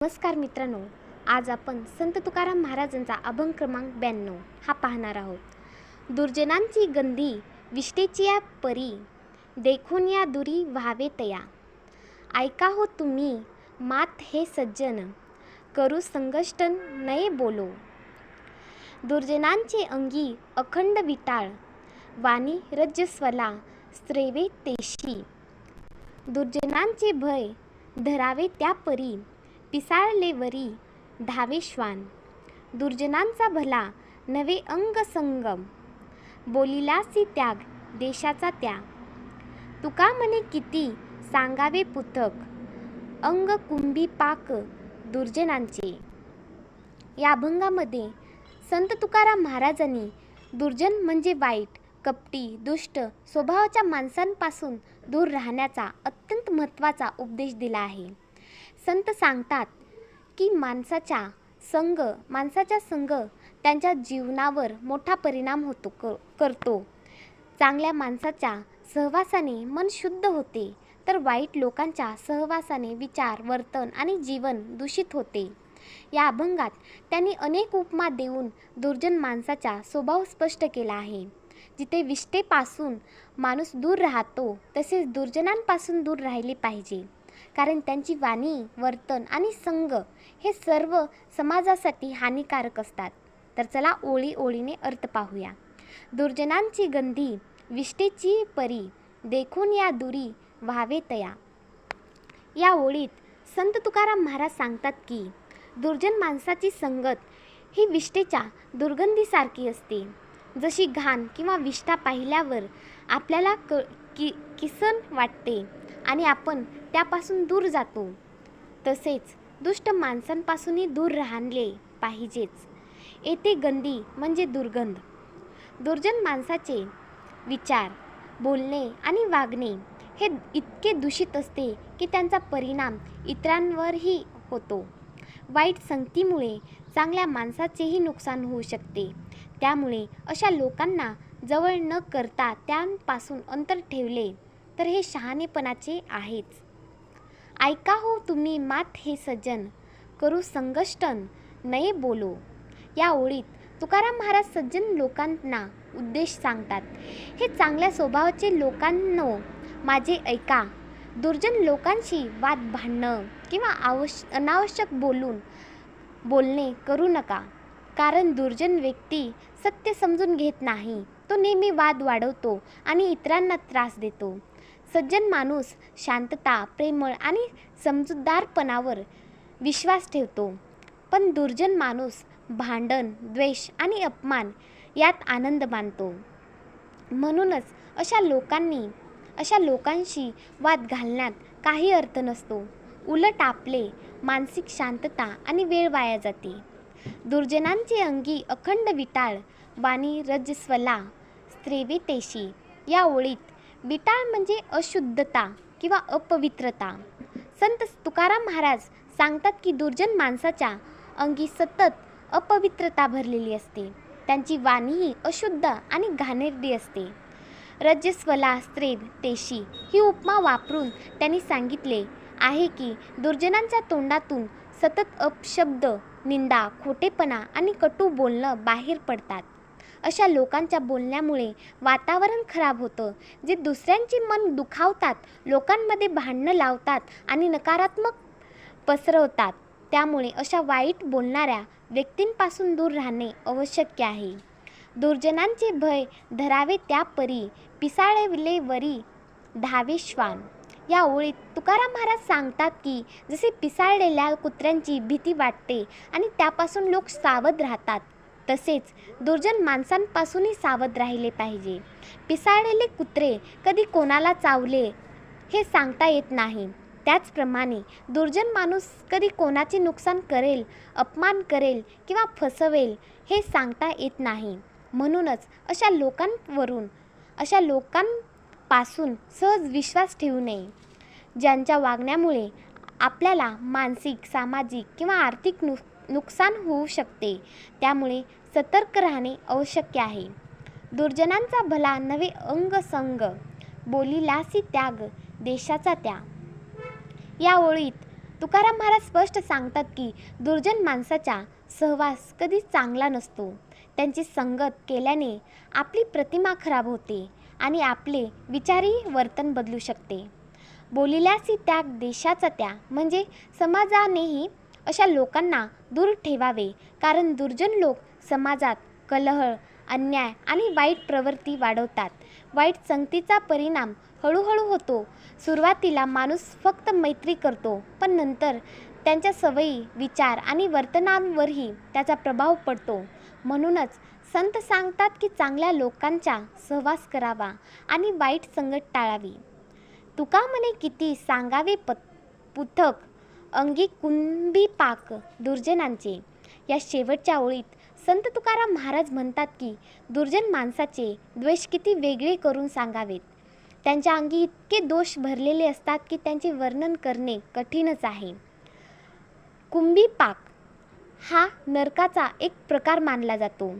नमस्कार मित्रांनो, आज आपण संत तुकाराम महाराजांचा अभंग क्रमांक 92 हा पाहणार आहोत। दुर्जनांची गंधी विष्टेची या परी, देखून या दुरी व्हावे तया। ऐका हो तुम्ही मात हे सज्जन, करू संगष्टन नये बोलो। दुर्जनांचे अंगी अखंड विटाळ, वाणी रज्जस्वला स्त्रेवे तेशी। दुर्जनांचे भय धरावे त्या परी, पिसाळले वरी धावे श्वान। दुर्जनांचा भला नवे अंग संगम, बोलिलासी त्याग देशाचा त्या। तुका म्हणे किती सांगावे पुतक, अंग कुंभी पाक दुर्जनांचे। या अभंगामध्ये संत तुकाराम महाराजांनी दुर्जन म्हणजे वाईट, कपटी, दुष्ट स्वभावाच्या माणसांपासून दूर राहण्याचा अत्यंत महत्त्वाचा उपदेश दिला आहे। संत सांगतात की माणसाच्या संग त्यांच्या जीवनावर मोठा परिणाम करतो। चांगल्या माणसाच्या सहवासाने मन शुद्ध होते, तर वाईट लोकांच्या सहवासाने विचार, वर्तन आणि जीवन दूषित होते। या अभंगात त्यांनी अनेक उपमा देऊन दुर्जन माणसाचा स्वभाव स्पष्ट केला आहे। जिथे विष्टेपासून माणूस दूर राहतो, तसेच दुर्जनांपासून दूर राहिले पाहिजे, कारण त्यांची वाणी, वर्तन आणि संग हे सर्व समाजासाठी हानिकारक असतात। तर चला ओळीने अर्थ पाहूया। दुर्जनांची गंधी विष्टेची परी, देखून या दुरी व्हावे तया। या ओळीत संत तुकाराम महाराज सांगतात की दुर्जन माणसाची संगत ही विष्टेच्या दुर्गंधीसारखी असते। जशी घाण किंवा विष्ठा पाहिल्यावर आपल्याला किसन वाटते आणि आपण त्यापासून दूर जातो, तसेच दुष्ट माणसांपासूनही दूर राहिले पाहिजेच। येथे गंधी म्हणजे दुर्गंध। दुर्जन माणसाचे विचार, बोलणे आणि वागणे हे इतके दूषित असते की त्यांचा परिणाम इतरांवरही होतो। वाईट संगतीमुळे चांगल्या माणसाचेही नुकसान होऊ शकते। त्यामुळे अशा लोकांना जवळ न करता त्यांपासून अंतर ठेवले तर हे शहाणेपणाचे आहेच। ऐका हो तुम्ही मात हे सज्जन, करू संगष्टन नये बोलो। या ओळीत तुकाराम महाराज सज्जन लोकांना उद्देश सांगतात। हे चांगल्या स्वभावाचे लोकांनो, माझे ऐका। दुर्जन लोकांशी वाद भांडणं किंवा अनावश्यक बोलणे करू नका, कारण दुर्जन व्यक्ती सत्य समजून घेत नाही। तो नेहमी वाद वाढवतो आणि इतरांना त्रास देतो। सज्जन माणूस शांतता, प्रेमळ आणि समजूतदारपणावर विश्वास ठेवतो, पण दुर्जन माणूस भांडण, द्वेष आणि अपमान यात आनंद मानतो। म्हणूनच अशा लोकांशी वाद घालण्यात काही अर्थ नसतो। उलट आपले मानसिक शांतता आणि वेळ वाया जाते। दुर्जनांचे अंगी अखंड विटाळ, वाणी रज्जस्वला स्त्रेवे तेशी। या ओळीत विटाळ म्हणजे अशुद्धता किंवा अपवित्रता। संत तुकाराम महाराज सांगतात की दुर्जन माणसाच्या अंगी सतत अपवित्रता भरलेली असते। त्यांची वाणीही अशुद्ध आणि घाणेरडी असते। रज्जस्वला स्त्रेव तेशी ही उपमा वापरून त्यांनी सांगितले आहे की दुर्जनांच्या तोंडातून सतत अपशब्द, निंदा, खोटेपणा आणि कटू बोलणं बाहेर पडतात। अशा लोकांच्या बोलण्यामुळे वातावरण खराब होतं, जे दुसऱ्यांची मन दुखावतात, लोकांमध्ये भांडणं लावतात आणि नकारात्मक पसरवतात। त्यामुळे अशा वाईट बोलणाऱ्या व्यक्तींपासून दूर राहणे आवश्यक आहे। दुर्जनांचे भय धरावे त्या परी, पिसाळले वरी धावे श्वान। या ओळीत तुकाराम महाराज सांगतात की जसे पिसाळलेल्या कुत्र्यांची भीती वाटते आणि त्यापासून लोक सावध राहतात, तसेच दुर्जन माणसांपासूनही सावध राहिले पाहिजे। पिसाळलेले कुत्रे कधी कोणाला चावले हे सांगता येत नाही, त्याचप्रमाणे दुर्जन माणूस कधी कोणाचे नुकसान करेल, अपमान करेल किंवा फसवेल हे सांगता येत नाही। म्हणूनच अशा लोकांपासून सहज विश्वास ठेवू नये, ज्यांच्या वागण्यामुळे आपल्याला मानसिक, सामाजिक किंवा आर्थिक नुकसान होऊ शकते। त्यामुळे सतर्क राहणे आवश्यक आहे। दुर्जनांचा भला नवे अंग संग, बोलिलासी त्याग देशाचा त्या। या ओळीत तुकाराम महाराज स्पष्ट सांगतात की दुर्जन माणसाचा सहवास कधीच चांगला नसतो. त्यांची संगत केल्याने आपली प्रतिमा खराब होते आणि आपले विचारी वर्तन बदलू शकते. बोलिल्यासी त्या देशाचा त्या म्हणजे समाजानेही अशा लोकांना दूर ठेवावे, कारण दुर्जन लोक समाजात कलह, अन्याय आणि वाईट प्रवृत्ती वाढवतात. वाईट संगतीचा परिणाम हळूहळू होतो. सुरुवातीला माणूस फक्त मैत्री करतो, पण नंतर त्यांच्या सवयी, विचार आणि वर्तनांवरही त्याचा प्रभाव पडतो. म्हणूनच संत सांगतात की चांगल्या लोकांचा सहवास करावा आणि वाईट संगत टाळावी. तुका म्हणे किती सांगावे पुथक, अंगी कुंभी पाक दुर्जनांचे. या शेवटच्या ओळीत संत तुकाराम महाराज म्हणतात की दुर्जन माणसाचे द्वेष किती वेगळे करून सांगावेत. त्यांच्या अंगी इतके दोष भरलेले असतात की त्यांचे वर्णन करणे कठीणच आहे. कुंभी पाक हा नरकाचा एक प्रकार मानला जातो.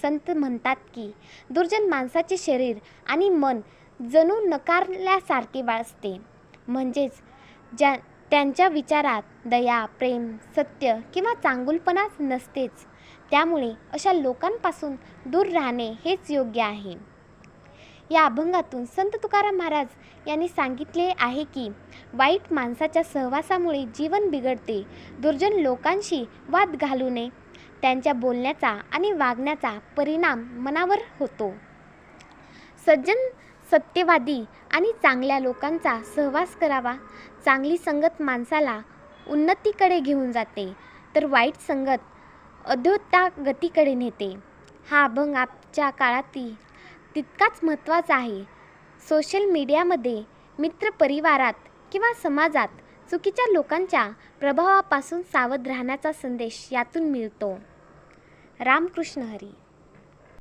संत म्हणतात की दुर्जन माणसाचे शरीर आणि मन जणू नकारल्यासारखे असते, म्हणजेच त्यांच्या विचारात दया, प्रेम, सत्य किंवा चांगुलपणा नसतेच. त्यामुळे अशा लोकांपासून दूर राहणे हेच योग्य आहे. या अभंगातून संत तुकाराम महाराज यांनी सांगितले आहे की वाईट माणसाच्या सहवासामुळे जीवन बिघडते. दुर्जन लोकांशी वाद घालू नये. त्यांच्या बोलण्याचा आणि वागण्याचा परिणाम मनावर होतो. सज्जन, सत्यवादी आणि चांगल्या लोकांचा सहवास करावा. चांगली संगत माणसाला उन्नतीकडे घेऊन जाते, तर वाईट संगत अधोगतीकडे नेते. हा अभंग आजच्या काळातील तितकाच महत्त्वाचा आहे. सोशल मीडियामध्ये, मित्रपरिवारात किंवा समाजात चुकीच्या लोकांच्या प्रभावापासून सावध राहण्याचा संदेश यातून मिळतो. रामकृष्ण हरी.